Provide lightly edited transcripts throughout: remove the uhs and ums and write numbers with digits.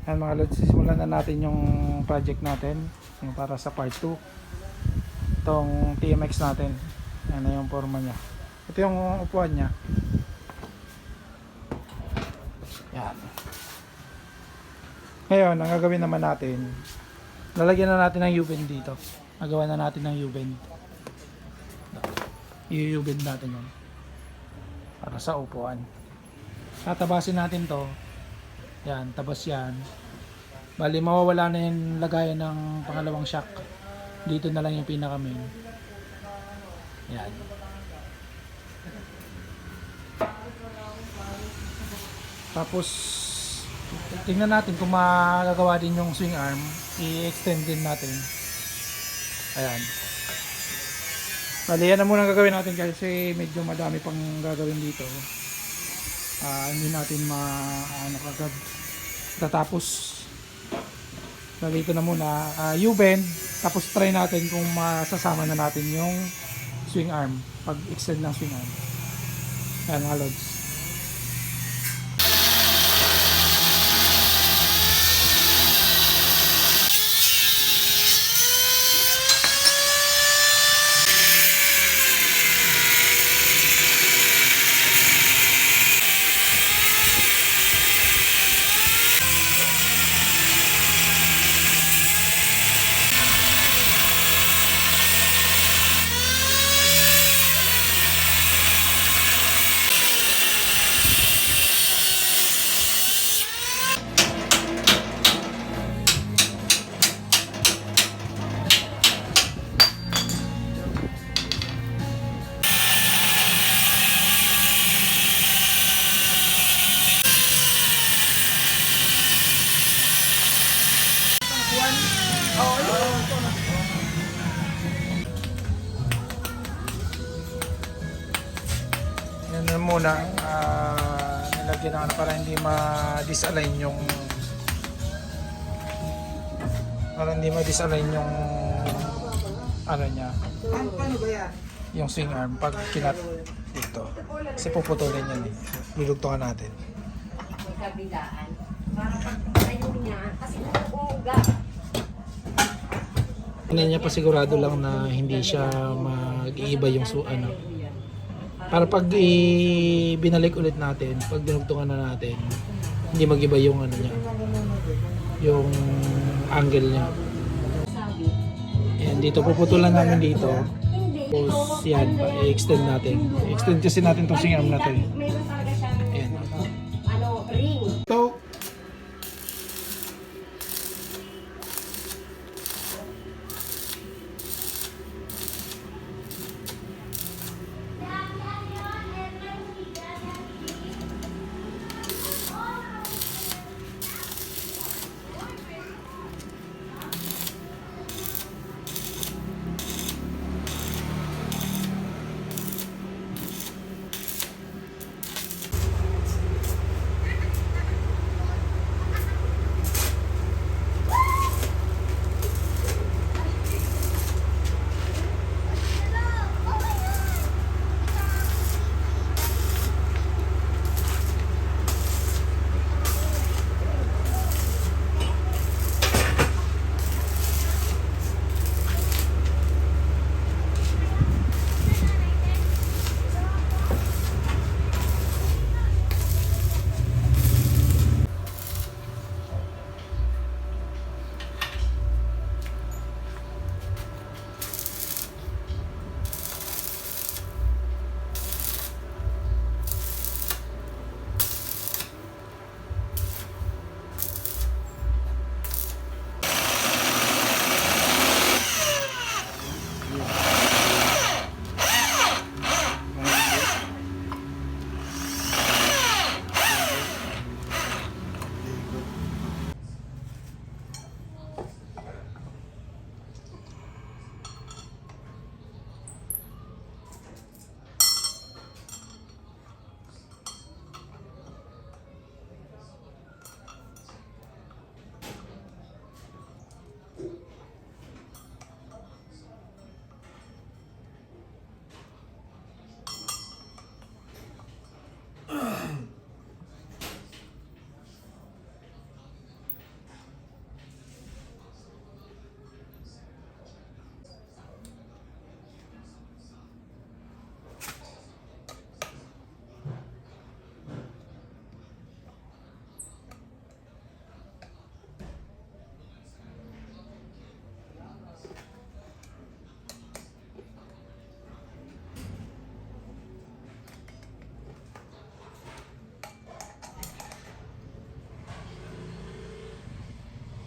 Yan mga lods, simulan na natin yung project natin, yung para sa part 2. Itong TMX natin. Yan na yung forma niya. Ito yung upuan niya. Yan. Ngayon, ang gagawin naman natin, lalagyan na natin ng U-bend dito. Nagawa na natin ng U-bend. I-U-bend natin yan para sa upuan. Tatabasin natin to. Yan, tabas yan. Bali, mawawala na yung lagayan ng pangalawang shock. Dito na lang yung pinaka main. Yan. Tapos, tingnan natin kung magagawa din yung swing arm. I-extend din natin. Ayan. Bali, yan na muna gagawin natin kasi medyo madami pang gagawin dito. Hindi natin ano kagad tatapos. Bali, ito na muna. U-bend. Tapos try natin kung masasama na natin yung swing arm. Pag-extend ng swing arm. Ayan mga lods. Yan na muna, nilagyan na para hindi ma-disalign yung ano niya, yung swing arm pag kinat dito kasi puputulin yan eh. Lulugtungan natin. May kabilaan. Para pag tayo niya, kasi uuga. Hindi niya pa sigurado lang na hindi siya mag-iiba yung para pag binalik ulit natin, pag dinugtungan na natin, hindi mag-iba yung niya, yung angle niya. Yan, dito puputulan namin dito. Tapos yan, i-extend natin. I-extend kasi natin itong swing arm na to eh. Mayroon talaga siyang Ayan. ring. Ito,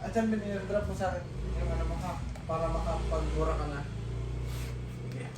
At yan, drop mo sa akin yung ano mo ha, para makapag-gura ka na. Sige.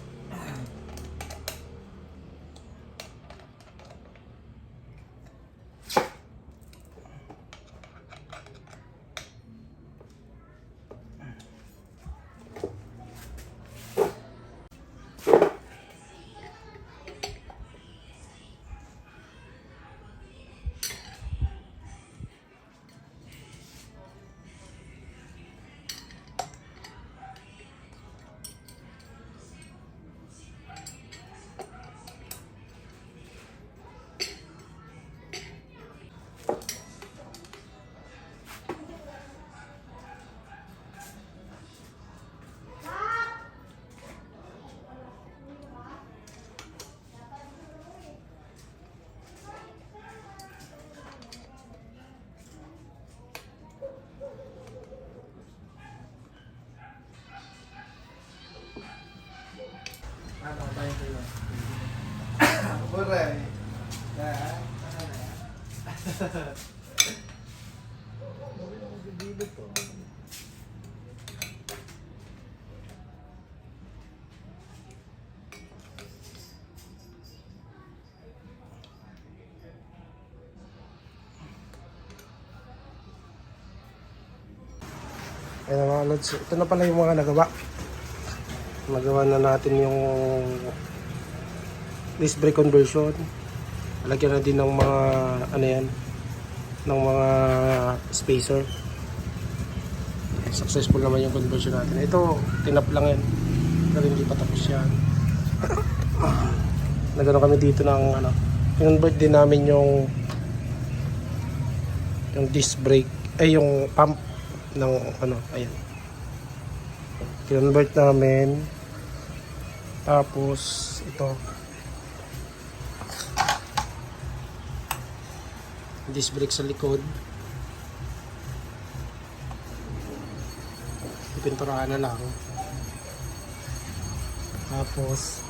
Ano tayo sa'yo? Buray. Ayan mga lods, ito na pala yung mga nagawa. Nagawa na natin yung disc brake conversion. Lagyan na din ng mga ano yan, ng mga spacer. Successful naman yung conversion natin. Ito, tinap lang yan. Pero hindi pa tapos yan. Nagano kami dito ng ano, convert din namin yung disc brake, ay yung pump ng ano, ayan. Convert namin. Tapos ito, disc brake sa likod, ipinturahan na lang. Tapos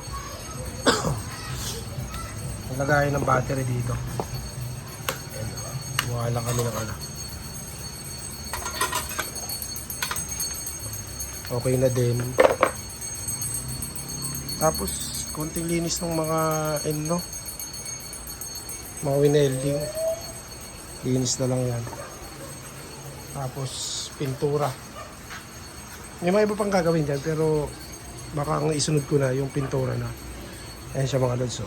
nilagay ng battery dito. Ayan, buha lang kami ng ano. Okay na din. Tapos konting linis ng mga no, mga winelding, linis na lang yan. Tapos pintura. May mga iba pang gagawin dyan, pero baka ang isunod ko na yung pintura na. Ayan siya mga lods.